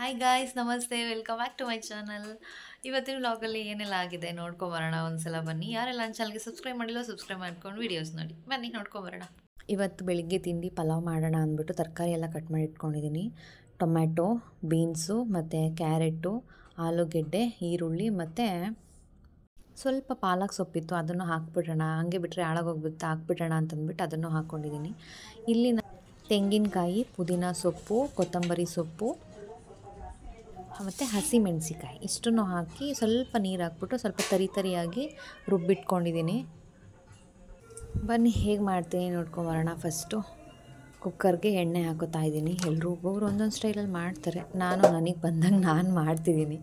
Hi guys, ನಮಸ್ತೆ, welcome back to my channel. ಇವತ್ತಿನ ವ್ಲಾಗಲ್ಲಿ ಏನೆಲ್ಲ ಆಗಿದೆ ನೋಡ್ಕೊಂಬರೋಣ. ಒಂದ್ಸಲ ಬನ್ನಿ. ಯಾರೆಲ್ಲ ನನ್ನ ಚಾನಲ್ಗೆ ಸಬ್ಸ್ಕ್ರೈಬ್ ಮಾಡಿಲ್ಲ ಸಬ್ಸ್ಕ್ರೈಬ್ ಮಾಡ್ಕೊಂಡು ವೀಡಿಯೋಸ್ ನೋಡಿ. ಬನ್ನಿ ನೋಡ್ಕೊಂಬರೋಣ. ಇವತ್ತು ಬೆಳಿಗ್ಗೆ ತಿಂಡಿ ಪಲಾವ್ ಮಾಡೋಣ ಅಂದ್ಬಿಟ್ಟು ತರಕಾರಿ ಎಲ್ಲ ಕಟ್ ಮಾಡಿ ಇಟ್ಕೊಂಡಿದ್ದೀನಿ. ಟೊಮ್ಯಾಟೊ, ಬೀನ್ಸು ಮತ್ತು ಕ್ಯಾರೆಟು, ಆಲೂಗೆಡ್ಡೆ, ಈರುಳ್ಳಿ ಮತ್ತು ಸ್ವಲ್ಪ ಪಾಲಕ್ ಸೊಪ್ಪಿತ್ತು, ಅದನ್ನು ಹಾಕ್ಬಿಡೋಣ. ಹಂಗೆ ಬಿಟ್ಟರೆ ಹಾಳಾಗೋಗ್ಬಿಟ್ಟು ಹಾಕ್ಬಿಡೋಣ ಅಂತಂದ್ಬಿಟ್ಟು ಅದನ್ನು ಹಾಕ್ಕೊಂಡಿದ್ದೀನಿ. ಇಲ್ಲಿ ತೆಂಗಿನಕಾಯಿ, ಪುದೀನ ಸೊಪ್ಪು, ಕೊತ್ತಂಬರಿ ಸೊಪ್ಪು ಮತ್ತು ಹಸಿಮೆಣಸಿಕಾಯಿ ಇಷ್ಟನ್ನು ಹಾಕಿ ಸ್ವಲ್ಪ ನೀರು ಹಾಕ್ಬಿಟ್ಟು ಸ್ವಲ್ಪ ತರಿಯಾಗಿ ರುಬ್ಬಿಟ್ಕೊಂಡಿದ್ದೀನಿ. ಬನ್ನಿ ಹೇಗೆ ಮಾಡ್ತೀನಿ ನೋಡ್ಕೊಂಬರೋಣ. ಫಸ್ಟು ಕುಕ್ಕರ್ಗೆ ಎಣ್ಣೆ ಹಾಕೋತಾ ಇದ್ದೀನಿ. ಎಲ್ಲರೂ ಒಬ್ಬೊಬ್ರು ಒಂದೊಂದು ಸ್ಟೈಲಲ್ಲಿ ಮಾಡ್ತಾರೆ. ನನಗೆ ಬಂದಂಗೆ ನಾನು ಮಾಡ್ತಿದ್ದೀನಿ.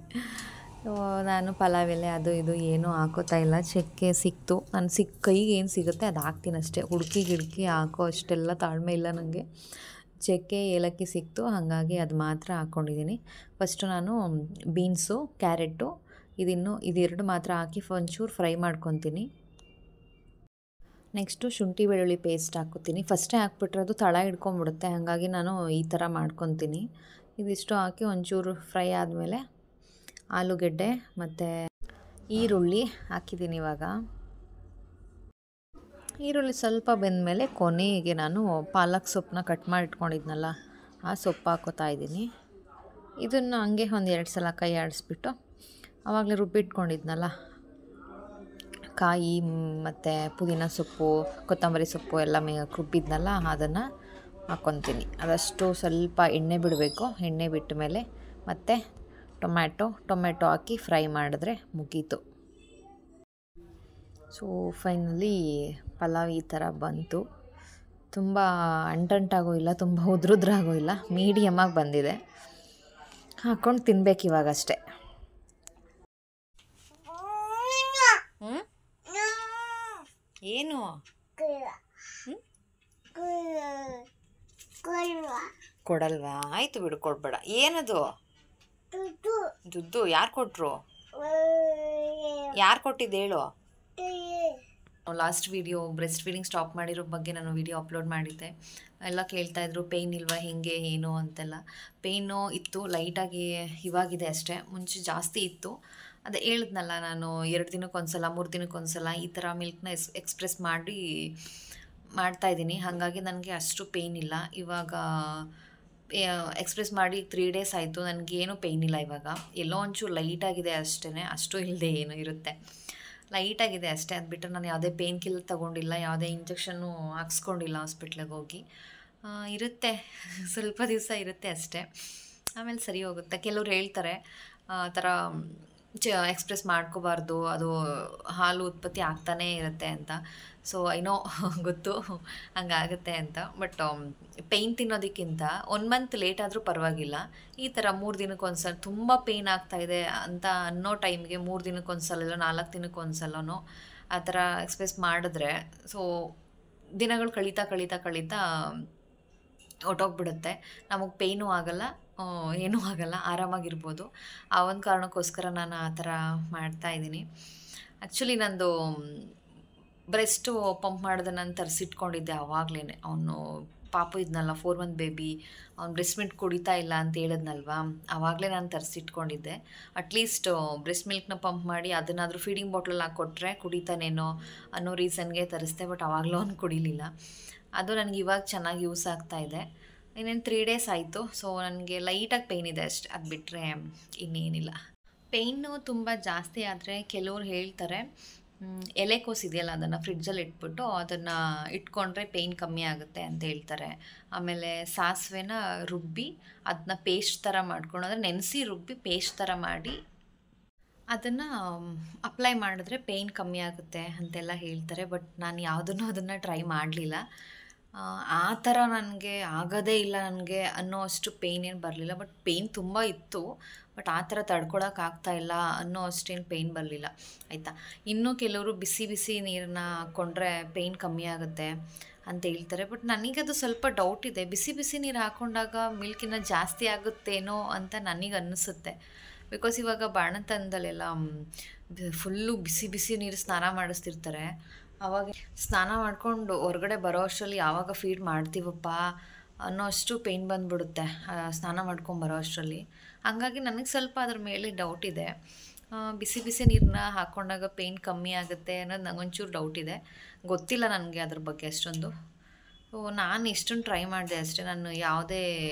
ನಾನು ಪಲಾವ್ ಎಲೆ ಅದು ಇದು ಏನೂ ಹಾಕೋತಾ ಇಲ್ಲ. ಚಕ್ಕೆ ಸಿಕ್ತು, ನಾನು ಕೈಗೆ ಏನು ಸಿಗುತ್ತೆ ಅದು ಹಾಕ್ತೀನಿ ಅಷ್ಟೇ. ಹುಡುಕಿ ಗಿಡ್ಕಿ ಹಾಕೋ ಅಷ್ಟೆಲ್ಲ ತಾಳ್ಮೆ ಇಲ್ಲ ನನಗೆ. ಚಕ್ಕೆ ಏಲಕ್ಕಿ ಸಿಕ್ತು, ಹಾಗಾಗಿ ಅದು ಮಾತ್ರ ಹಾಕ್ಕೊಂಡಿದ್ದೀನಿ. ಫಸ್ಟು ನಾನು ಬೀನ್ಸು, ಕ್ಯಾರೆಟು ಇದೆರಡು ಮಾತ್ರ ಹಾಕಿ ಒಂಚೂರು ಫ್ರೈ ಮಾಡ್ಕೊತೀನಿ. ನೆಕ್ಸ್ಟು ಶುಂಠಿ ಬೆಳ್ಳುಳ್ಳಿ ಪೇಸ್ಟ್ ಹಾಕ್ಕೊತೀನಿ. ಫಸ್ಟೇ ಹಾಕ್ಬಿಟ್ರೆ ಅದು ತಳ ಹಿಡ್ಕೊಂಬಿಡುತ್ತೆ, ಹಾಗಾಗಿ ನಾನು ಈ ಥರ ಮಾಡ್ಕೊತೀನಿ. ಇದಿಷ್ಟು ಹಾಕಿ ಒಂಚೂರು ಫ್ರೈ ಆದಮೇಲೆ ಆಲೂಗೆಡ್ಡೆ ಮತ್ತು ಈರುಳ್ಳಿ ಹಾಕಿದ್ದೀನಿ. ಇವಾಗ ಈರುಳ್ಳಿ ಸ್ವಲ್ಪ ಬೆಂದಮೇಲೆ ಕೊನೆಗೆ ನಾನು ಪಾಲಕ್ ಸೊಪ್ಪನ್ನ ಕಟ್ ಮಾಡಿ ಇಟ್ಕೊಂಡಿದ್ನಲ್ಲ, ಆ ಸೊಪ್ಪು ಹಾಕೋತಾ ಇದ್ದೀನಿ. ಇದನ್ನು ಹಂಗೆ ಒಂದು 2 ಸಲ ಕೈ ಆಡಿಸ್ಬಿಟ್ಟು ಆವಾಗಲೇ ರುಬ್ಬಿಟ್ಕೊಂಡಿದ್ನಲ್ಲ ಕಾಯಿ ಮತ್ತು ಪುದೀನ ಸೊಪ್ಪು, ಕೊತ್ತಂಬರಿ ಸೊಪ್ಪು ಎಲ್ಲ ರುಬ್ಬಿದ್ನಲ್ಲ ಅದನ್ನು ಹಾಕ್ಕೊತೀನಿ. ಅದಷ್ಟು ಸ್ವಲ್ಪ ಎಣ್ಣೆ ಬಿಡಬೇಕು. ಎಣ್ಣೆ ಬಿಟ್ಟ ಮೇಲೆ ಮತ್ತು ಟೊಮೆಟೊ ಹಾಕಿ ಫ್ರೈ ಮಾಡಿದ್ರೆ ಮುಗೀತು. ಸೊ ಫೈನಲಿ ಪಲಾವ್ ಈ ಥರ ಬಂತು. ತುಂಬ ಅಂಟಂಟಾಗೂ ಇಲ್ಲ, ತುಂಬ ಉದ್ರುದ್ರಾಗೂ ಇಲ್ಲ, ಮೀಡಿಯಮಾಗಿ ಬಂದಿದೆ. ಹಾಕ್ಕೊಂಡು ತಿನ್ಬೇಕು ಇವಾಗಷ್ಟೇ. ಏನು ಕೊಡಲ್ವಾ? ಆಯಿತು ಬಿಡು, ಕೊಡ್ಬೇಡ. ಏನದು ದುಡ್ಡು? ಯಾರು ಕೊಟ್ಟರು? ಯಾರು ಕೊಟ್ಟಿದ್ದು ಹೇಳು. Last video breast feeding stop ಮಾಡಿರೋ ಬಗ್ಗೆ ನಾನು ವಿಡಿಯೋ ಅಪ್ಲೋಡ್ ಮಾಡಿದ್ದೆ. ಎಲ್ಲ ಕೇಳ್ತಾಯಿದ್ರು ಪೇಯ್ನ್ ಇಲ್ವಾ, ಹೆಂಗೆ ಏನು ಅಂತೆಲ್ಲ. ಪೇಯ್ನು ಇತ್ತು, ಲೈಟಾಗಿ ಇವಾಗಿದೆ ಅಷ್ಟೇ. ಮುಂಚೆ ಜಾಸ್ತಿ ಇತ್ತು. ಅದೇ ಹೇಳಿದ್ನಲ್ಲ, ನಾನು 2 ದಿನಕ್ಕೊಂದ್ಸಲ 3 ದಿನಕ್ಕೊಂದ್ಸಲ ಈ ಥರ ಮಿಲ್ಕ್ನ ಎಕ್ಸ್ಪ್ರೆಸ್ ಮಾಡ್ತಾಯಿದ್ದೀನಿ. ಹಾಗಾಗಿ ನನಗೆ ಅಷ್ಟು ಪೇಯ್ನ್ ಇಲ್ಲ. ಇವಾಗ ಎಕ್ಸ್ಪ್ರೆಸ್ ಮಾಡಿ 3 ಡೇಸ್ ಆಯಿತು, ನನಗೇನು ಪೇಯ್ನ್ ಇಲ್ಲ. ಇವಾಗ ಎಲ್ಲೋ ಒಂಚೂರು ಲೈಟಾಗಿದೆ ಅಷ್ಟೇ, ಅಷ್ಟು ಇಲ್ಲದೆ ಏನೋ ಇರುತ್ತೆ, ಲೈಟಾಗಿದೆ ಅಷ್ಟೇ. ಅದು ಬಿಟ್ಟರೆ ನಾನು ಯಾವುದೇ ಪೇಯ್ನ್ ಕಿಲ್ಲರ್ ತೊಗೊಂಡಿಲ್ಲ, ಯಾವುದೇ ಇಂಜೆಕ್ಷನ್ನು ಹಾಕ್ಸ್ಕೊಂಡಿಲ್ಲ ಹಾಸ್ಪಿಟ್ಲಿಗೆ ಹೋಗಿ. ಇರುತ್ತೆ, ಸ್ವಲ್ಪ ದಿವಸ ಇರುತ್ತೆ ಅಷ್ಟೇ, ಆಮೇಲೆ ಸರಿ ಹೋಗುತ್ತೆ. ಕೆಲವ್ರು ಹೇಳ್ತಾರೆ ಆ ಥರ ಎಕ್ಸ್ಪ್ರೆಸ್ ಮಾಡ್ಕೋಬಾರ್ದು, ಅದು ಹಾಲು ಉತ್ಪತ್ತಿ ಆಗ್ತಾನೇ ಇರುತ್ತೆ ಅಂತ. ಸೊ ಏನೋ ಗೊತ್ತು ಹಂಗಾಗುತ್ತೆ ಅಂತ. ಬಟ್ ಪೇಯ್ನ್ ತಿನ್ನೋದಕ್ಕಿಂತ 1 ಮಂತ್ ಲೇಟ್ ಆದರೂ ಪರವಾಗಿಲ್ಲ. ಈ ಥರ 3 ದಿನಕ್ಕೊಂದ್ಸಲ ತುಂಬ ಪೇಯ್ನ್ ಆಗ್ತಾಯಿದೆ ಅಂತ ಅನ್ನೋ ಟೈಮ್ಗೆ 3 ದಿನಕ್ಕೊಂದ್ಸಲ ಇಲ್ಲ 4 ದಿನಕ್ಕೊಂದ್ಸಲನೋ ಆ ಥರ ಎಕ್ಸ್ಪ್ರೆಸ್ ಮಾಡಿದ್ರೆ ಸೊ ದಿನಗಳು ಕಳೀತಾ ಹೊರ್ಟೋಗ್ಬಿಡುತ್ತೆ. ನಮಗೆ ಪೇಯ್ನೂ ಆಗಲ್ಲ, ಏನೂ ಆಗಲ್ಲ, ಆರಾಮಾಗಿರ್ಬೋದು. ಆ ಒಂದು ಕಾರಣಕ್ಕೋಸ್ಕರ ನಾನು ಆ ಥರ ಮಾಡ್ತಾಯಿದ್ದೀನಿ. ಆ್ಯಕ್ಚುಲಿ ನಂದು ಬ್ರೆಸ್ಟು ಪಂಪ್ ಮಾಡಿದ ನಾನು ತರಿಸಿಟ್ಕೊಂಡಿದ್ದೆ ಆವಾಗಲೇ. ಅವನು ಪಾಪು ಇದ್ನಲ್ಲ, 4 ಮಂತ್ ಬೇಬಿ, ಅವ್ನು ಬ್ರೆಸ್ಟ್ ಮಿಲ್ಕ್ ಕುಡಿತಾ ಇಲ್ಲ ಅಂತ ಹೇಳಿದ್ನಲ್ವ, ಆವಾಗಲೇ ನಾನು ತರಿಸಿಟ್ಕೊಂಡಿದ್ದೆ. ಅಟ್ಲೀಸ್ಟ್ ಬ್ರೆಸ್ಟ್ ಮಿಲ್ಕ್ನ ಪಂಪ್ ಮಾಡಿ ಅದನ್ನಾದರೂ ಫೀಡಿಂಗ್ ಬಾಟ್ಲಲ್ಲಿ ಹಾಕ್ಕೊಟ್ರೆ ಕುಡಿತಾನೇನೋ ಅನ್ನೋ ರೀಸನ್ಗೆ ತರಿಸ್ದೆ. ಬಟ್ ಆವಾಗಲೂ ಅವ್ನು ಕುಡಿಲಿಲ್ಲ. ಅದು ನನಗೆ ಇವಾಗ ಚೆನ್ನಾಗಿ ಯೂಸ್ ಆಗ್ತಾಯಿದೆ. ಇನ್ನೇನು 3 ಡೇಸ್ ಆಯಿತು. ಸೊ ನನಗೆ ಲೈಟಾಗಿ ಪೇಯ್ನ್ ಇದೆ ಅಷ್ಟೆ, ಅದು ಬಿಟ್ಟರೆ ಇನ್ನೇನಿಲ್ಲ. ಪೇಯ್ನು ತುಂಬ ಜಾಸ್ತಿ ಆದರೆ ಕೆಲವ್ರು ಹೇಳ್ತಾರೆ ಎಲೆಕೋಸು ಇದೆಯಲ್ಲ, ಅದನ್ನು ಫ್ರಿಡ್ಜಲ್ಲಿ ಇಟ್ಬಿಟ್ಟು ಅದನ್ನು ಇಟ್ಕೊಂಡ್ರೆ ಪೇಯ್ನ್ ಕಮ್ಮಿ ಆಗುತ್ತೆ ಅಂತ ಹೇಳ್ತಾರೆ. ಆಮೇಲೆ ಸಾಸಿವೆನ ರುಬ್ಬಿ ಅದನ್ನ ಪೇಸ್ಟ್ ಥರ ಮಾಡ್ಕೊಂಡು, ಅಂದರೆ ನೆನೆಸಿ ರುಬ್ಬಿ ಪೇಸ್ಟ್ ಥರ ಮಾಡಿ ಅದನ್ನು ಅಪ್ಲೈ ಮಾಡಿದ್ರೆ ಪೇಯ್ನ್ ಕಮ್ಮಿ ಆಗುತ್ತೆ ಅಂತೆಲ್ಲ ಹೇಳ್ತಾರೆ. ಬಟ್ ನಾನು ಅದನ್ನು ಟ್ರೈ ಮಾಡಲಿಲ್ಲ. ಆ ಥರ ನನಗೆ ಆಗೋದೇ ಇಲ್ಲ ನನಗೆ ಅನ್ನೋ ಅಷ್ಟು ಪೇಯ್ನ್ ಏನು ಬರಲಿಲ್ಲ. ಬಟ್ ಪೇಯ್ನ್ ತುಂಬ ಇತ್ತು, ಬಟ್ ಆ ಥರ ತಡ್ಕೊಳಕ್ಕಾಗ್ತಾಯಿಲ್ಲ ಅನ್ನೋ ಅಷ್ಟೇನು ಪೇಯ್ನ್ ಬರಲಿಲ್ಲ, ಆಯಿತಾ. ಇನ್ನೂ ಕೆಲವರು ಬಿಸಿ ನೀರನ್ನ ಹಾಕ್ಕೊಂಡ್ರೆ ಪೇಯ್ನ್ ಕಮ್ಮಿ ಆಗುತ್ತೆ ಅಂತ ಹೇಳ್ತಾರೆ. ಬಟ್ ನನಗದು ಸ್ವಲ್ಪ ಡೌಟ್ ಇದೆ. ಬಿಸಿ ನೀರು ಹಾಕ್ಕೊಂಡಾಗ ಮಿಲ್ಕಿನ ಜಾಸ್ತಿ ಆಗುತ್ತೇನೋ ಅಂತ ನನಗೆ ಅನ್ನಿಸುತ್ತೆ. ಬಿಕಾಸ್ ಇವಾಗ ಬಾಣಂತನದಲ್ಲೆಲ್ಲ ಫುಲ್ಲು ಬಿಸಿ ನೀರು ಸ್ನಾನ ಮಾಡಿಸ್ತಿರ್ತಾರೆ. ಆವಾಗ ಸ್ನಾನ ಮಾಡ್ಕೊಂಡು ಹೊರಗಡೆ ಬರೋ ಅಷ್ಟರಲ್ಲಿ ಯಾವಾಗ ಫೀಡ್ ಮಾಡ್ತೀವಪ್ಪ ಅನ್ನೋ ಅಷ್ಟು ಪೇಯ್ನ್ ಬಂದುಬಿಡುತ್ತೆ ಸ್ನಾನ ಮಾಡ್ಕೊಂಡು ಬರೋ ಅಷ್ಟರಲ್ಲಿ. ಹಾಗಾಗಿ ನನಗೆ ಸ್ವಲ್ಪ ಅದ್ರ ಮೇಲೆ ಡೌಟ್ ಇದೆ. ಬಿಸಿ ಬಿಸಿ ನೀರನ್ನ ಹಾಕ್ಕೊಂಡಾಗ ಪೇಯ್ನ್ ಕಮ್ಮಿ ಆಗುತ್ತೆ ಅನ್ನೋದು ನಂಗೊಂಚೂರು ಡೌಟ್ ಇದೆ. ಗೊತ್ತಿಲ್ಲ ನನಗೆ ಅದ್ರ ಬಗ್ಗೆ ಅಷ್ಟೊಂದು. ನಾನು ಇಷ್ಟೊಂದು ಟ್ರೈ ಮಾಡಿದೆ ಅಷ್ಟೇ. ನಾನು ಯಾವುದೇ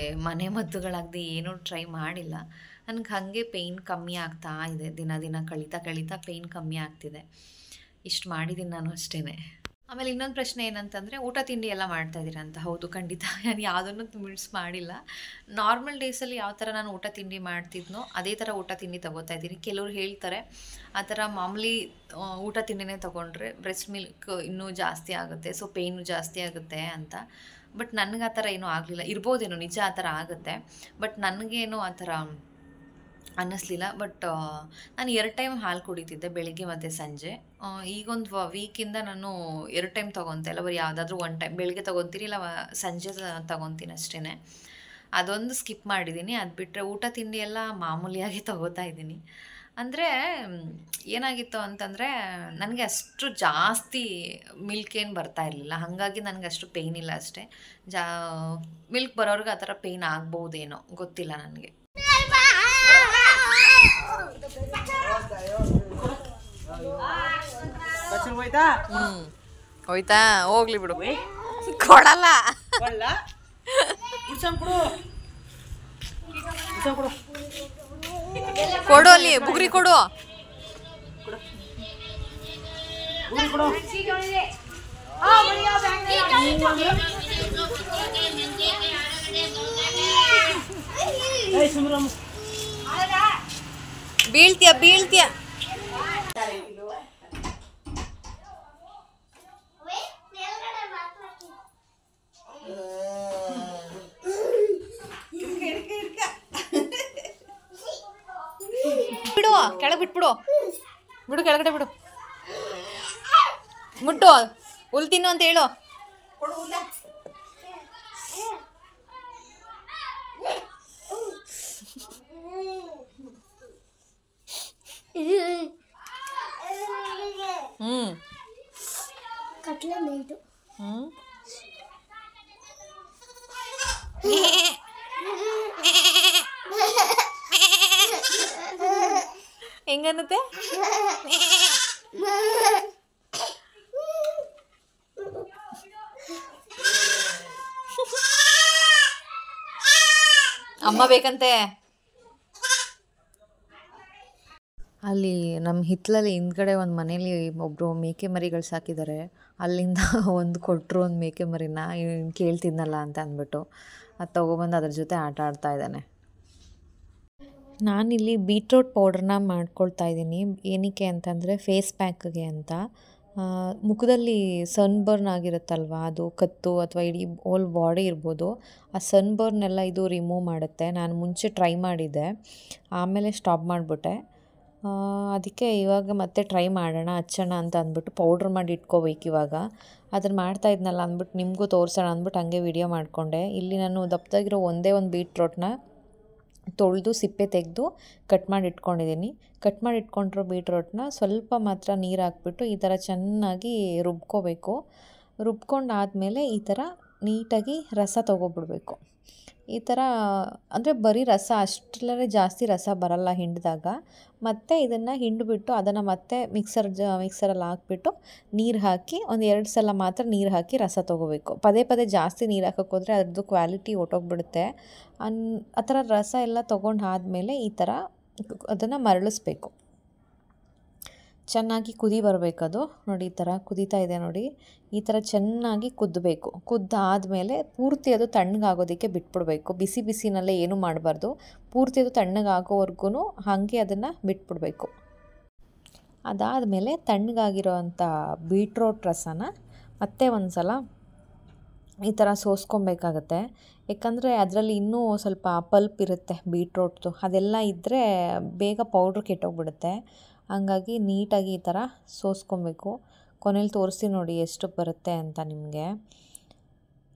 ಮನೆ ಮದ್ದುಗಳಾಗದೆ ಏನೂ ಟ್ರೈ ಮಾಡಿಲ್ಲ. ನನಗೆ ಹಾಗೆ ಪೇಯ್ನ್ ಕಮ್ಮಿ ಆಗ್ತಾ ಇದೆ. ದಿನ ದಿನ ಕಳೀತಾ ಕಳೀತಾ ಪೇಯ್ನ್ ಕಮ್ಮಿ ಆಗ್ತಿದೆ. ಇಷ್ಟು ಮಾಡಿದ್ದೀನಿ ನಾನು ಅಷ್ಟೇ. ಆಮೇಲೆ ಇನ್ನೊಂದು ಪ್ರಶ್ನೆ ಏನಂತಂದರೆ, ಊಟ ತಿಂಡಿ ಎಲ್ಲ ಮಾಡ್ತಾಯಿದ್ದೀರಾ ಅಂತ. ಹೌದು, ಖಂಡಿತ ನಾನು ಯಾವುದನ್ನು ಮಿಸ್ ಮಾಡಿಲ್ಲ. ನಾರ್ಮಲ್ ಡೇಸಲ್ಲಿ ಯಾವ ಥರ ನಾನು ಊಟ ತಿಂಡಿ ಮಾಡ್ತಿದ್ನೋ ಅದೇ ಥರ ಊಟ ತಿಂಡಿ ತೊಗೋತಾ ಇದ್ದೀನಿ. ಕೆಲವ್ರು ಹೇಳ್ತಾರೆ ಆ ಥರ ಮಾಮೂಲಿ ಊಟ ತಿಂಡಿನೇ ತೊಗೊಂಡ್ರೆ ಬ್ರೆಸ್ಟ್ ಮಿಲ್ಕ್ ಇನ್ನೂ ಜಾಸ್ತಿ ಆಗುತ್ತೆ, ಸೊ ಪೇಯ್ನು ಜಾಸ್ತಿ ಆಗುತ್ತೆ ಅಂತ. ಬಟ್ ನನಗೆ ಆ ಥರ ಏನೂ ಆಗಲಿಲ್ಲ. ಇರ್ಬೋದೇನೋ, ನಿಜ ಆ ಥರ ಆಗುತ್ತೆ, ಬಟ್ ನನಗೇನು ಆ ಥರ ಅನ್ನಿಸ್ಲಿಲ್ಲ. ಬಟ್ ನಾನು 2 ಟೈಮ್ ಹಾಲು ಕುಡಿತಿದ್ದೆ, ಬೆಳಿಗ್ಗೆ ಮತ್ತು ಸಂಜೆ. ಈಗೊಂದು ವೀಕಿಂದ ನಾನು 2 ಟೈಮ್ ತೊಗೊತಾ ಇಲ್ಲ. ಬರೀ ಯಾವುದಾದ್ರೂ 1 ಟೈಮ್ ಬೆಳಿಗ್ಗೆ ತೊಗೊತೀನಿ, ಇಲ್ಲ ಸಂಜೆ ತೊಗೊತೀನಿ ಅಷ್ಟೇ. ಅದೊಂದು ಸ್ಕಿಪ್ ಮಾಡಿದ್ದೀನಿ. ಅದು ಬಿಟ್ಟರೆ ಊಟ ತಿಂಡಿ ಎಲ್ಲ ಮಾಮೂಲಿಯಾಗಿ ತೊಗೋತಾ ಇದ್ದೀನಿ. ಅಂದರೆ ಏನಾಗಿತ್ತು ಅಂತಂದರೆ, ನನಗೆ ಅಷ್ಟು ಜಾಸ್ತಿ ಮಿಲ್ಕ್ ಏನು ಬರ್ತಾ ಇರಲಿಲ್ಲ. ಹಾಗಾಗಿ ನನಗೆ ಅಷ್ಟು ಪೇಯ್ನ್ ಇಲ್ಲ ಅಷ್ಟೇ. ಮಿಲ್ಕ್ ಬರೋರ್ಗೆ ಆ ಥರ ಪೇಯ್ನ್ ಆಗ್ಬೋದೇನೋ, ಗೊತ್ತಿಲ್ಲ ನನಗೆ. ಹೋಯ್ತಾ, ಹೋಗ್ಲಿ ಬಿಡು. ಕೊಡಲ್ಲ, ಕೊಡು, ಅಲ್ಲಿ ಬುಗ್ರಿ ಕೊಡು. ಬೀಳ್ತೀಯ ಬೀಳ್ತೀಯ. ಬಿಡು, ಕೆಳಗೆ ಬಿಟ್ಬಿಡು, ಬಿಡು, ಕೆಳಗಡೆ ಬಿಡು. ಮುಟ್ಟು, ಹುಲ್ ತಿನ್ನು ಅಂತ ಹೇಳು. ಹೆಂಗನ್ನತ್ತೆ? ಅಮ್ಮ ಬೇಕಂತೆ. ಅಲ್ಲಿ ನಮ್ಮ ಹಿತ್ತಲಲ್ಲಿ ಹಿಂದ್ಗಡೆ ಒಂದು ಮನೇಲಿ ಒಬ್ಬರು ಮೇಕೆ ಮರಿಗಳು ಸಾಕಿದ್ದಾರೆ. ಅಲ್ಲಿಂದ ಒಂದು ಕೊಟ್ಟರು, ಒಂದು ಮೇಕೆ ಮರಿನ ಕೇಳ್ತಿದ್ನಲ್ಲ ಅಂತ ಅಂದ್ಬಿಟ್ಟು ಅದು ತೊಗೊಬಂದು ಅದ್ರ ಜೊತೆ ಆಟ ಆಡ್ತಾ ಇದ್ದಾನೆ. ನಾನಿಲ್ಲಿ ಬೀಟ್ರೋಟ್ ಪೌಡ್ರನ್ನ ಮಾಡ್ಕೊಳ್ತಾ ಇದ್ದೀನಿ. ಏನಕ್ಕೆ ಅಂತಂದರೆ ಫೇಸ್ ಪ್ಯಾಕ್ಗೆ ಅಂತ. ಮುಖದಲ್ಲಿ ಸನ್ಬರ್ನ್ ಆಗಿರುತ್ತಲ್ವ, ಅದು ಕತ್ತು ಅಥವಾ ಇಡೀ ಹೋಲ್ ಬಾಡಿ ಇರ್ಬೋದು, ಆ ಸನ್ಬರ್ನೆಲ್ಲ ಇದು ರಿಮೂವ್ ಮಾಡುತ್ತೆ. ನಾನು ಮುಂಚೆ ಟ್ರೈ ಮಾಡಿದ್ದೆ, ಆಮೇಲೆ ಸ್ಟಾಪ್ ಮಾಡಿಬಿಟ್ಟೆ. ಅದಕ್ಕೆ ಇವಾಗ ಮತ್ತೆ ಟ್ರೈ ಮಾಡೋಣ, ಹಚ್ಚೋಣ ಅಂತ ಅಂದ್ಬಿಟ್ಟು ಪೌಡ್ರ್ ಮಾಡಿ ಇಟ್ಕೋಬೇಕು ಇವಾಗ. ಅದನ್ನು ಮಾಡ್ತಾಯಿದ್ನಲ್ಲ ಅಂದ್ಬಿಟ್ಟು ನಿಮಗೂ ತೋರಿಸೋಣ ಅಂದ್ಬಿಟ್ಟು ಹಂಗೆ ವಿಡಿಯೋ ಮಾಡಿಕೊಂಡೆ. ಇಲ್ಲಿ ನಾನು ದಪ್ಪದಾಗಿರೋ ಒಂದೇ ಒಂದು ಬೀಟ್ರೋಟ್ನ ತೊಳೆದು ಸಿಪ್ಪೆ ತೆಗೆದು ಕಟ್ ಮಾಡಿ ಇಟ್ಕೊಂಡಿದ್ದೀನಿ. ಕಟ್ ಮಾಡಿ ಇಟ್ಕೊಂಡಿರೋ ಬೀಟ್ರೋಟ್ನ ಸ್ವಲ್ಪ ಮಾತ್ರ ನೀರು ಹಾಕ್ಬಿಟ್ಟು ಈ ಥರ ಚೆನ್ನಾಗಿ ರುಬ್ಕೋಬೇಕು. ರುಬ್ಕೊಂಡಾದಮೇಲೆ ಈ ಥರ ನೀಟಾಗಿ ರಸ ತೊಗೊಬಿಡ್ಬೇಕು. ಈ ಥರ ಅಂದರೆ ಬರೀ ರಸ ಅಷ್ಟರಲ್ಲೇ, ಜಾಸ್ತಿ ರಸ ಬರಲ್ಲ ಹಿಂಡಿದಾಗ. ಮತ್ತು ಇದನ್ನು ಹಿಂಡಿಬಿಟ್ಟು ಅದನ್ನು ಮತ್ತೆ ಮಿಕ್ಸರಲ್ಲಿ ಹಾಕ್ಬಿಟ್ಟು ನೀರು ಹಾಕಿ ಒಂದು 2 ಸಲ ಮಾತ್ರ ನೀರು ಹಾಕಿ ರಸ ತೊಗೋಬೇಕು. ಪದೇ ಪದೇ ಜಾಸ್ತಿ ನೀರು ಹಾಕೋಕ್ಕೋದ್ರೆ ಅದ್ರದ್ದು ಕ್ವಾಲಿಟಿ ಹೊರ್ಟೋಗ್ಬಿಡುತ್ತೆ. ಆ ಥರ ರಸ ಎಲ್ಲ ತೊಗೊಂಡು ಆದಮೇಲೆ ಈ ಥರ ಅದನ್ನು ಮರಳಿಸ್ಬೇಕು. ಚೆನ್ನಾಗಿ ಕುದಿ ಬರಬೇಕದು. ನೋಡಿ, ಈ ಥರ ಕುದೀತಾ ಇದೆ ನೋಡಿ. ಈ ಥರ ಚೆನ್ನಾಗಿ ಕುದ್ದಬೇಕು. ಕುದ್ದಾದಮೇಲೆ ಪೂರ್ತಿ ಅದು ತಣ್ಣಗಾಗೋದಕ್ಕೆ ಬಿಟ್ಬಿಡ್ಬೇಕು. ಬಿಸಿ ಬಿಸಿನಲ್ಲೇ ಏನೂ ಮಾಡಬಾರ್ದು. ಪೂರ್ತಿ ಅದು ತಣ್ಣಗಾಗೋವರೆಗೂ ಹಾಗೆ ಅದನ್ನು ಬಿಟ್ಬಿಡ್ಬೇಕು. ಅದಾದಮೇಲೆ ತಣ್ಣಗಾಗಿರೋ ಅಂಥ ಬೀಟ್ರೋಟ್ ರಸನ ಮತ್ತೆ ಒಂದು ಸಲ ಈ ಥರ ಸೋಸ್ಕೊಬೇಕಾಗತ್ತೆ. ಯಾಕಂದರೆ ಅದರಲ್ಲಿ ಇನ್ನೂ ಸ್ವಲ್ಪ ಪಲ್ಪ್ ಇರುತ್ತೆ ಬೀಟ್ರೋಟ್ದು, ಅದೆಲ್ಲ ಇದ್ದರೆ ಬೇಗ ಪೌಡ್ರ್ ಕೆಟ್ಟೋಗ್ಬಿಡುತ್ತೆ. ಹಂಗಾಗಿ ನೀಟಾಗಿ ಈ ಥರ ಸೋಸ್ಕೊಬೇಕು. ಕೊನೆಯಲ್ಲಿ ತೋರಿಸಿ ನೋಡಿ ಎಷ್ಟು ಬರುತ್ತೆ ಅಂತ ನಿಮಗೆ.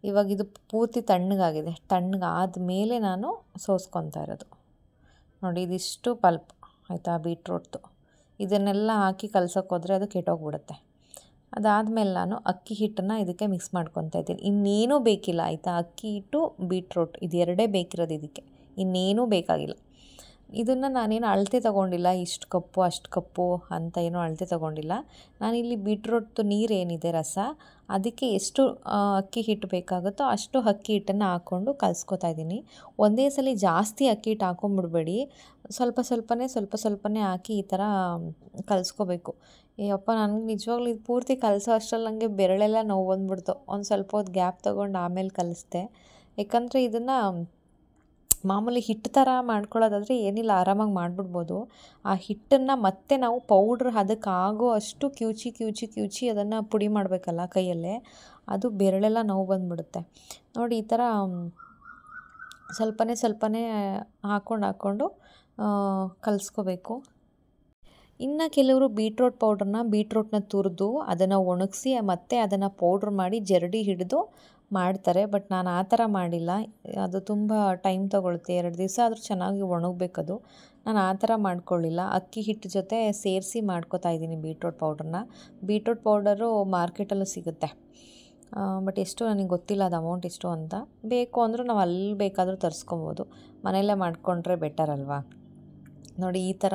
ಇವಾಗ ಇದು ಪೂರ್ತಿ ತಣ್ಣಗಾಗಿದೆ. ತಣ್ಣಗಾದಮೇಲೆ ನಾನು ಸೋಸ್ಕೊತಾ ಇರೋದು ನೋಡಿ. ಇದಿಷ್ಟು ಪಲ್ಪ್ ಆಯಿತಾ ಬೀಟ್ರೋಟ್ದು. ಇದನ್ನೆಲ್ಲ ಹಾಕಿ ಕಲ್ಸೋಕ್ಕೋದ್ರೆ ಅದು ಕೆಟ್ಟೋಗ್ಬಿಡುತ್ತೆ. ಅದಾದಮೇಲೆ ನಾನು ಅಕ್ಕಿ ಹಿಟ್ಟನ್ನು ಇದಕ್ಕೆ ಮಿಕ್ಸ್ ಮಾಡ್ಕೊತಾ ಇದ್ದೀನಿ. ಇನ್ನೇನೂ ಬೇಕಿಲ್ಲ ಆಯಿತಾ. ಅಕ್ಕಿ ಹಿಟ್ಟು, ಬೀಟ್ರೋಟ್ ಇದು ಎರಡೇ ಬೇಕಿರೋದು ಇದಕ್ಕೆ, ಇನ್ನೇನೂ ಬೇಕಾಗಿಲ್ಲ. ಇದನ್ನು ನಾನೇನು ಅಳತೆ ತೊಗೊಂಡಿಲ್ಲ, ಇಷ್ಟು ಕಪ್ಪು ಅಷ್ಟು ಕಪ್ಪು ಅಂತ ಏನೂ ಅಳತೆ ತೊಗೊಂಡಿಲ್ಲ. ನಾನಿಲ್ಲಿ ಬೀಟ್ರೋಟ್ದು ನೀರೇನಿದೆ ರಸ, ಅದಕ್ಕೆ ಎಷ್ಟು ಅಕ್ಕಿ ಹಿಟ್ಟು ಬೇಕಾಗುತ್ತೋ ಅಷ್ಟು ಅಕ್ಕಿ ಹಿಟ್ಟನ್ನು ಹಾಕ್ಕೊಂಡು ಕಲಿಸ್ಕೊತಾ ಇದ್ದೀನಿ. ಒಂದೇ ಸಲ ಜಾಸ್ತಿ ಅಕ್ಕಿ ಹಿಟ್ಟು ಹಾಕ್ಕೊಂಬಿಡ್ಬೇಡಿ, ಸ್ವಲ್ಪ ಸ್ವಲ್ಪನೇ ಹಾಕಿ ಈ ಥರ ಕಲಿಸ್ಕೋಬೇಕು. ಯಪ್ಪ ನನಗೆ ನಿಜವಾಗ್ಲೂ ಇದು ಪೂರ್ತಿ ಕಲಸೋ ಅಷ್ಟರಲ್ಲಿ ನನಗೆ ಬೆರಳೆಲ್ಲ ನೋವು ಬಂದ್ಬಿಡ್ತು. ಒಂದು ಸ್ವಲ್ಪ ಹೊತ್ತು ಗ್ಯಾಪ್ ತೊಗೊಂಡು ಆಮೇಲೆ ಕಲಿಸ್ದೆ. ಯಾಕಂದರೆ ಇದನ್ನು ಮಾಮೂಲಿ ಹಿಟ್ಟು ಥರ ಮಾಡ್ಕೊಳ್ಳೋದಾದರೆ ಏನಿಲ್ಲ, ಆರಾಮಾಗಿ ಮಾಡಿಬಿಡ್ಬೋದು. ಆ ಹಿಟ್ಟನ್ನು ಮತ್ತೆ ನಾವು ಪೌಡ್ರ್ ಅದಕ್ಕಾಗೋ ಅಷ್ಟು ಕ್ಯೂಚಿ ಅದನ್ನು ಪುಡಿ ಮಾಡಬೇಕಲ್ಲ ಕೈಯಲ್ಲೇ, ಅದು ಬೆರಳೆಲ್ಲ ನೋವು ಬಂದುಬಿಡುತ್ತೆ. ನೋಡಿ ಈ ಥರ ಸ್ವಲ್ಪನೇ ಹಾಕ್ಕೊಂಡು ಕಲಿಸ್ಕೋಬೇಕು. ಇನ್ನು ಕೆಲವರು ಬೀಟ್ರೋಟ್ನ ತುರಿದು ಅದನ್ನು ಒಣಗಿಸಿ ಮತ್ತೆ ಅದನ್ನು ಪೌಡ್ರ್ ಮಾಡಿ ಜರಡಿ ಹಿಡಿದು ಮಾಡ್ತಾರೆ. ಬಟ್ ನಾನು ಆ ಥರ ಮಾಡಿಲ್ಲ, ಅದು ತುಂಬ ಟೈಮ್ ತೊಗೊಳುತ್ತೆ. 2 ದಿವಸ ಆದರೂ ಚೆನ್ನಾಗಿ ಒಣಗಬೇಕದು. ನಾನು ಆ ಥರ ಮಾಡ್ಕೊಳ್ಳಿಲ್ಲ, ಅಕ್ಕಿ ಹಿಟ್ಟು ಜೊತೆ ಸೇರಿಸಿ ಮಾಡ್ಕೊತಾ ಇದ್ದೀನಿ ಬೀಟ್ರೋಟ್ ಪೌಡರು ಮಾರ್ಕೆಟಲ್ಲೂ ಸಿಗುತ್ತೆ. ಬಟ್ ಎಷ್ಟು ನನಗೆ ಗೊತ್ತಿಲ್ಲ ಅದು ಅಮೌಂಟ್ ಎಷ್ಟು ಅಂತ. ಬೇಕು ಅಂದರೂ ನಾವು ಅಲ್ಲಿ ಬೇಕಾದರೂ ತರಿಸ್ಕೊಬೋದು, ಮನೆಯಲ್ಲೇ ಮಾಡಿಕೊಂಡ್ರೆ ಬೆಟರ್ ಅಲ್ವಾ. ನೋಡಿ ಈ ಥರ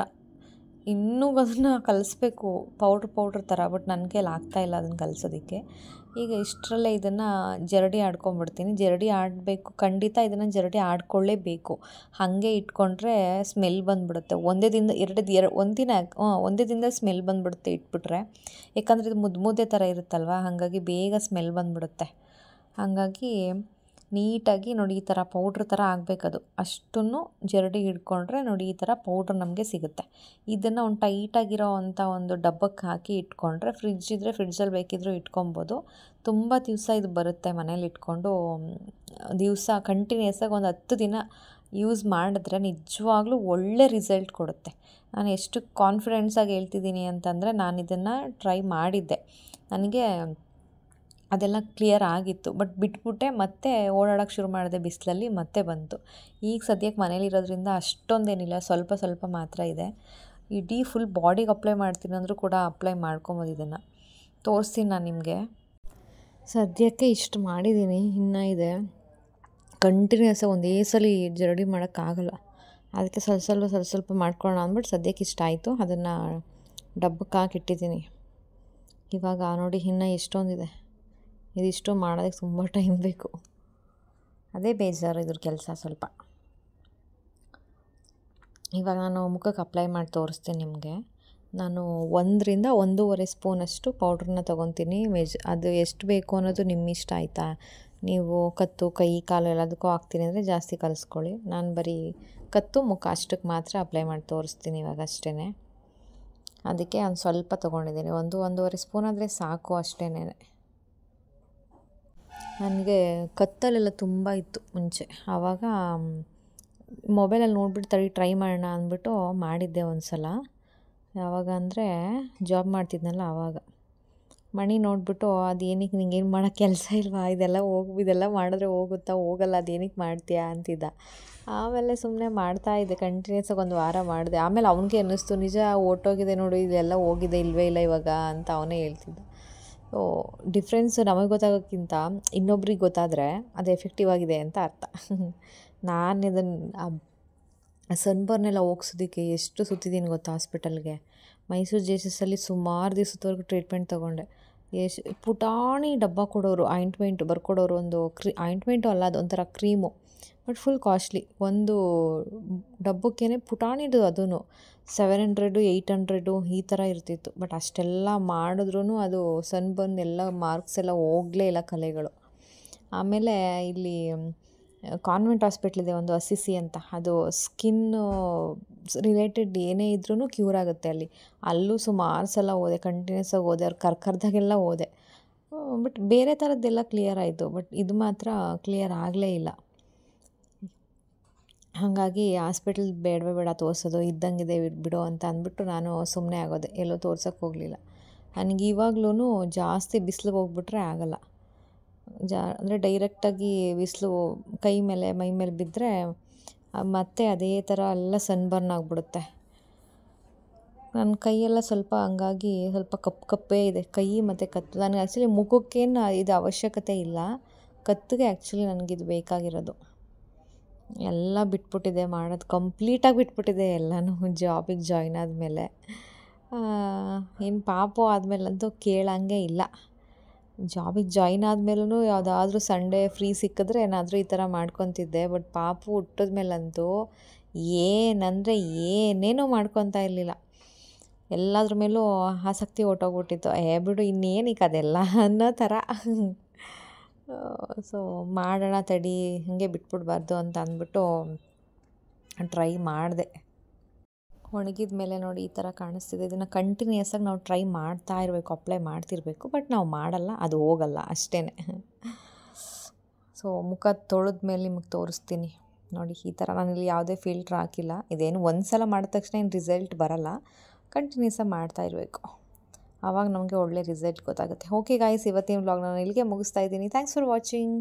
ಇನ್ನೂ ಅದನ್ನು ಕಲಿಸ್ಬೇಕು ಪೌಡ್ರ್ ಥರ, ಬಟ್ ನನ್ನ ಕೈಯಲ್ಲಿ ಆಗ್ತಾಯಿಲ್ಲ ಅದನ್ನು ಕಲಿಸೋದಕ್ಕೆ. ಈಗ ಇಷ್ಟರಲ್ಲೇ ಇದನ್ನು ಜರಡಿ ಆಡ್ಕೊಂಬಿಡ್ತೀನಿ. ಜರಡಿ ಆಡಬೇಕು, ಖಂಡಿತ ಇದನ್ನು ಜರಡಿ ಆಡ್ಕೊಳ್ಳೇಬೇಕು. ಹಾಗೆ ಇಟ್ಕೊಂಡ್ರೆ ಸ್ಮೆಲ್ ಬಂದುಬಿಡುತ್ತೆ. ಒಂದೇ ದಿನದಲ್ಲಿ ಸ್ಮೆಲ್ ಬಂದುಬಿಡುತ್ತೆ ಇಟ್ಬಿಟ್ರೆ. ಯಾಕಂದರೆ ಇದು ಮುದ್ದೆ ಥರ ಇರುತ್ತಲ್ವ, ಹಾಗಾಗಿ ಬೇಗ ಸ್ಮೆಲ್ ಬಂದುಬಿಡುತ್ತೆ. ಹಾಗಾಗಿ ನೀಟಾಗಿ ನೋಡಿ ಈ ಥರ ಪೌಡ್ರ್ ಥರ ಆಗಬೇಕದು. ಅಷ್ಟನ್ನು ಜರಡಿ ಹಿಡ್ಕೊಂಡ್ರೆ ನೋಡಿ ಈ ಥರ ಪೌಡ್ರ್ ನಮಗೆ ಸಿಗುತ್ತೆ. ಇದನ್ನು ಒಂದು ಟೈಟಾಗಿರೋ ಅಂಥ ಒಂದು ಡಬ್ಬಕ್ಕೆ ಹಾಕಿ ಇಟ್ಕೊಂಡ್ರೆ, ಫ್ರಿಡ್ಜ್ ಇದ್ದರೆ ಫ್ರಿಡ್ಜಲ್ಲಿ ಬೇಕಿದ್ದರೂ ಇಟ್ಕೊಬೋದು. ತುಂಬ ದಿವಸ ಇದು ಬರುತ್ತೆ ಮನೇಲಿ ಇಟ್ಕೊಂಡು ದಿವಸ ಕಂಟಿನ್ಯೂಸಾಗಿ ಒಂದು 10 ದಿನ ಯೂಸ್ ಮಾಡಿದ್ರೆ ನಿಜವಾಗ್ಲೂ ಒಳ್ಳೆ ರಿಸಲ್ಟ್ ಕೊಡುತ್ತೆ. ನಾನು ಎಷ್ಟು ಕಾನ್ಫಿಡೆನ್ಸಾಗಿ ಹೇಳ್ತಿದ್ದೀನಿ ಅಂತಂದರೆ, ನಾನು ಇದನ್ನು ಟ್ರೈ ಮಾಡಿದ್ದೆ, ನನಗೆ ಅದೆಲ್ಲ ಕ್ಲಿಯರ್ ಆಗಿತ್ತು. ಬಟ್ ಬಿಟ್ಬಿಟ್ಟೆ, ಮತ್ತೆ ಓಡಾಡೋಕ್ಕೆ ಶುರು ಮಾಡಿದೆ ಬಿಸಿಲಲ್ಲಿ, ಮತ್ತೆ ಬಂತು. ಈಗ ಸದ್ಯಕ್ಕೆ ಮನೇಲಿರೋದ್ರಿಂದ ಅಷ್ಟೊಂದೇನಿಲ್ಲ, ಸ್ವಲ್ಪ ಮಾತ್ರ ಇದೆ. ಇಡೀ ಫುಲ್ ಬಾಡಿಗೆ ಅಪ್ಲೈ ಮಾಡ್ತೀನಿ ಅಂದರೂ ಕೂಡ ಅಪ್ಲೈ ಮಾಡ್ಕೊಬೋದು. ಇದನ್ನು ತೋರಿಸ್ತೀನಿ ನಾನು ನಿಮಗೆ. ಸದ್ಯಕ್ಕೆ ಇಷ್ಟು ಮಾಡಿದ್ದೀನಿ, ಇನ್ನೂ ಇದೆ. ಕಂಟಿನ್ಯೂಸ್ ಒಂದೇ ಸಲ ಜರಡಿ ಮಾಡೋಕ್ಕಾಗಲ್ಲ, ಅದಕ್ಕೆ ಸ್ವಲ್ಪ ಮಾಡ್ಕೊಳ್ಳೋಣ ಅಂದ್ಬಿಟ್ಟು ಸದ್ಯಕ್ಕೆ ಇಷ್ಟ ಆಯಿತು. ಅದನ್ನು ಡಬ್ಬಕ್ಕೆ ಹಾಕಿಟ್ಟಿದ್ದೀನಿ. ಇವಾಗ ನೋಡಿ ಇನ್ನೂ ಎಷ್ಟೊಂದಿದೆ. ಇದಿಷ್ಟು ಮಾಡೋದಕ್ಕೆ ತುಂಬ ಟೈಮ್ ಬೇಕು, ಅದೇ ಬೇಜಾರು ಇದ್ರ ಕೆಲಸ ಸ್ವಲ್ಪ. ಇವಾಗ ನಾನು ಮುಖಕ್ಕೆ ಅಪ್ಲೈ ಮಾಡಿ ತೋರಿಸ್ತೀನಿ ನಿಮಗೆ. ನಾನು 1 ರಿಂದ 1.5 ಸ್ಪೂನಷ್ಟು ಪೌಡ್ರನ್ನ ತೊಗೊತೀನಿ. ಅದು ಎಷ್ಟು ಬೇಕು ಅನ್ನೋದು ನಿಮ್ಮ ಇಷ್ಟ ಆಯಿತಾ. ನೀವು ಕತ್ತು, ಕೈ, ಕಾಲು ಎಲ್ಲದಕ್ಕೂ ಹಾಕ್ತೀನಿ ಅಂದರೆ ಜಾಸ್ತಿ ಕಲಿಸ್ಕೊಳ್ಳಿ. ನಾನು ಬರೀ ಕತ್ತು, ಮುಖ ಅಷ್ಟಕ್ಕೆ ಮಾತ್ರ ಅಪ್ಲೈ ಮಾಡಿ ತೋರಿಸ್ತೀನಿ ಇವಾಗ ಅಷ್ಟೇ. ಅದಕ್ಕೆ ಒಂದು ಸ್ವಲ್ಪ ತೊಗೊಂಡಿದ್ದೀನಿ, 1-1.5 ಸ್ಪೂನ್ ಆದರೆ ಸಾಕು ಅಷ್ಟೇ. ನನಗೆ ಕತ್ತಲೆಲ್ಲ ತುಂಬ ಇತ್ತು ಮುಂಚೆ, ಆವಾಗ ಮೊಬೈಲಲ್ಲಿ ನೋಡ್ಬಿಟ್ಟು ಟ್ರೈ ಮಾಡೋಣ ಅಂದ್ಬಿಟ್ಟು ಮಾಡಿದ್ದೆ ಒಂದು ಸಲ. ಯಾವಾಗ ಅಂದರೆ ಜಾಬ್ ಮಾಡ್ತಿದ್ನಲ್ಲ ಆವಾಗ. ಮಣಿ ನೋಡಿಬಿಟ್ಟು ಅದೇನಕ್ಕೆ ನಿಂಗೇನು ಮಾಡೋಕ್ಕೆ ಕೆಲಸ ಇಲ್ವಾ, ಇದೆಲ್ಲ ಮಾಡಿದ್ರೆ ಹೋಗುತ್ತಾ, ಹೋಗಲ್ಲ, ಅದೇನಕ್ಕೆ ಮಾಡ್ತೀಯಾ ಅಂತಿದ್ದ. ಆಮೇಲೆ ಸುಮ್ಮನೆ ಮಾಡ್ತಾಯಿದ್ದೆ, ಕಂಟಿನ್ಯೂಸಾಗಿ 1 ವಾರ ಮಾಡಿದೆ. ಆಮೇಲೆ ಅವನಿಗೆ ಅನ್ನಿಸ್ತು, ನಿಜ ಹೊರ್ಟೋಗಿದೆ ನೋಡು, ಇದೆಲ್ಲ ಹೋಗಿದೆ, ಇಲ್ಲವೇ ಇಲ್ಲ ಇವಾಗ ಅಂತ ಅವನೇ ಹೇಳ್ತಿದ್ದ. ಸೊ ಡಿಫ್ರೆನ್ಸ್ ನಮಗೆ ಗೊತ್ತಾಗೋಕ್ಕಿಂತ ಇನ್ನೊಬ್ರಿಗೆ ಗೊತ್ತಾದರೆ ಅದು ಎಫೆಕ್ಟಿವ್ ಆಗಿದೆ ಅಂತ ಅರ್ಥ. ನಾನು ಇದನ್ನು ಸನ್ಬರ್ನೆಲ್ಲ ಹೋಗ್ಸೋದಕ್ಕೆ ಎಷ್ಟು ಸುತ್ತಿದ್ದೀನಿ ಗೊತ್ತಾ ಹಾಸ್ಪಿಟಲ್ಗೆ. ಮೈಸೂರು JSSಲ್ಲಿ ಸುಮಾರು ದಿವಸದವರೆಗೂ ಟ್ರೀಟ್ಮೆಂಟ್ ತೊಗೊಂಡೆ. ಪುಟಾಣಿ ಡಬ್ಬ ಕೊಡೋರು, ಆಯಿಂಟ್ಮೆಂಟ್ ಬರ್ಕೊಡೋರು. ಒಂದು ಆಯಿಂಟ್ಮೆಂಟು ಅಲ್ಲ, ಅದು ಒಂಥರ ಕ್ರೀಮು, ಬಟ್ ಫುಲ್ ಕಾಸ್ಟ್ಲಿ. ಒಂದು ಡಬ್ಬಕ್ಕೇ ಪುಟಾಣಿದು, ಅದೂ 700 800 ಈ ಥರ ಇರ್ತಿತ್ತು. ಬಟ್ ಅಷ್ಟೆಲ್ಲ ಮಾಡಿದ್ರೂ ಅದು ಸನ್ಬರ್ನ್ ಎಲ್ಲ ಮಾರ್ಕ್ಸ್ ಎಲ್ಲ ಹೋಗಲೇ ಇಲ್ಲ, ಕಲೆಗಳು. ಆಮೇಲೆ ಇಲ್ಲಿ ಕಾನ್ವೆಂಟ್ ಹಾಸ್ಪಿಟ್ಲಿದೆ ಒಂದು ಅಸಿಸಿ ಅಂತ, ಅದು ಸ್ಕಿನ್ನು ರಿಲೇಟೆಡ್ ಏನೇ ಇದ್ರೂ ಕ್ಯೂರ್ ಆಗುತ್ತೆ ಅಲ್ಲಿ. ಅಲ್ಲೂ ಸುಮಾರು ಸಲ ಹೋದೆ, ಕಂಟಿನ್ಯೂಸಾಗಿ ಹೋದೆ, ಅವ್ರು ಕರ್ದಾಗೆಲ್ಲ ಹೋದೆ. ಬಟ್ ಬೇರೆ ಥರದ್ದೆಲ್ಲ ಕ್ಲಿಯರ್ ಆಯಿತು, ಬಟ್ ಇದು ಮಾತ್ರ ಕ್ಲಿಯರ್ ಆಗಲೇ ಇಲ್ಲ. ಹಾಗಾಗಿ ಹಾಸ್ಪಿಟಲ್ ಬೇಡ ತೋರಿಸೋದು, ಇದ್ದಂಗಿದೆ ಬಿಡು ಅಂತ ಅಂದ್ಬಿಟ್ಟು ನಾನು ಸುಮ್ಮನೆ ಆಗೋದೆ, ಎಲ್ಲೋ ತೋರ್ಸೋಕ್ಕೆ ಹೋಗಲಿಲ್ಲ. ನನಗೆ ಇವಾಗ್ಲೂ ಜಾಸ್ತಿ ಬಿಸಿಲಿಗೆ ಹೋಗ್ಬಿಟ್ರೆ ಆಗಲ್ಲ. ಅಂದರೆ ಡೈರೆಕ್ಟಾಗಿ ಬಿಸಿಲು ಕೈ ಮೇಲೆ ಮೈ ಮೇಲೆ ಬಿದ್ದರೆ ಮತ್ತೆ ಅದೇ ಥರ ಎಲ್ಲ ಸನ್ಬರ್ನ್ ಆಗಿಬಿಡುತ್ತೆ. ನನ್ನ ಕೈಯೆಲ್ಲ ಸ್ವಲ್ಪ ಹಂಗಾಗಿ ಸ್ವಲ್ಪ ಕಪ್ಪೇ ಇದೆ ಕೈ ಮತ್ತು ಕತ್ತು. ನನಗೆ ಆ್ಯಕ್ಚುಲಿ ಮುಖಕ್ಕೇನು ಇದು ಅವಶ್ಯಕತೆ ಇಲ್ಲ, ಕತ್ತಿಗೆ ಆ್ಯಕ್ಚುಲಿ ನನಗಿದು ಬೇಕಾಗಿರೋದು. ಎಲ್ಲ ಬಿಟ್ಬಿಟ್ಟಿದೆ ಮಾಡೋದು, ಕಂಪ್ಲೀಟಾಗಿ ಬಿಟ್ಬಿಟ್ಟಿದೆ ಎಲ್ಲನೂ ಜಾಬಿಗೆ ಜಾಯ್ನ್ ಆದಮೇಲೆ. ಇನ್ನು ಪಾಪು ಆದಮೇಲಂತೂ ಕೇಳಂಗೆ ಇಲ್ಲ. ಜಾಬಿಗೆ ಜಾಯ್ನ್ ಆದಮೇಲೂ ಯಾವುದಾದ್ರೂ ಸಂಡೇ ಫ್ರೀ ಸಿಕ್ಕಿದ್ರೆ ಏನಾದರೂ ಈ ಥರ ಮಾಡ್ಕೊತಿದ್ದೆ. ಬಟ್ ಪಾಪು ಹುಟ್ಟಿದ್ಮೇಲಂತೂ ಏನಂದರೆ ಏನೇನೂ ಮಾಡ್ಕೊತಾ ಇರಲಿಲ್ಲ. ಎಲ್ಲದ್ರ ಮೇಲೂ ಆಸಕ್ತಿ ಹೊರ್ಟೋಗ್ಬಿಟ್ಟಿತ್ತು. ಬಿಡು ಇನ್ನೇನಕ್ಕೆ ಅದೆಲ್ಲ ಅನ್ನೋ ಥರ. ಸೊ ಮಾಡೋಣ ತಡಿ, ಹಾಗೆ ಬಿಟ್ಬಿಡ್ಬಾರ್ದು ಅಂತ ಅಂದ್ಬಿಟ್ಟು ಟ್ರೈ ಮಾಡಿದೆ. ಒಣಗಿದ ಮೇಲೆ ನೋಡಿ ಈ ಥರ ಕಾಣಿಸ್ತಿದೆ. ಇದನ್ನು ಕಂಟಿನ್ಯೂಯಸ್ಸಾಗಿ ನಾವು ಟ್ರೈ ಮಾಡ್ತಾ ಇರಬೇಕು, ಅಪ್ಲೈ ಮಾಡ್ತಿರಬೇಕು. ಬಟ್ ನಾವು ಮಾಡಲ್ಲ, ಅದು ಹೋಗಲ್ಲ ಅಷ್ಟೇ. ಸೊ ಮುಖ ತೊಳೆದ ಮೇಲೆ ನಿಮಗೆ ತೋರಿಸ್ತೀನಿ ನೋಡಿ. ಈ ಥರ ನಾನಿಲ್ಲಿ ಯಾವುದೇ ಫಿಲ್ಟ್ರ್ ಹಾಕಿಲ್ಲ. ಇದೇನು ಒಂದು ಸಲ ಮಾಡಿದ ತಕ್ಷಣ ಏನು ರಿಸಲ್ಟ್ ಬರಲ್ಲ, ಕಂಟಿನ್ಯೂಸಾಗಿ ಮಾಡ್ತಾ ಇರಬೇಕು. ಆವಾಗ ನಮಗೆ ಒಳ್ಳೆ ರಿಸಲ್ಟ್ ಗೊತ್ತಾಗುತ್ತೆ. ಓಕೆ ಗಾಯ್ಸ್, ಇವತ್ತಿನ ವ್ಲಾಗ್ ನಾನು ಇಲ್ಲಿಗೆ ಮುಗಿಸ್ತಾ ಇದ್ದೀನಿ. Thanks for watching.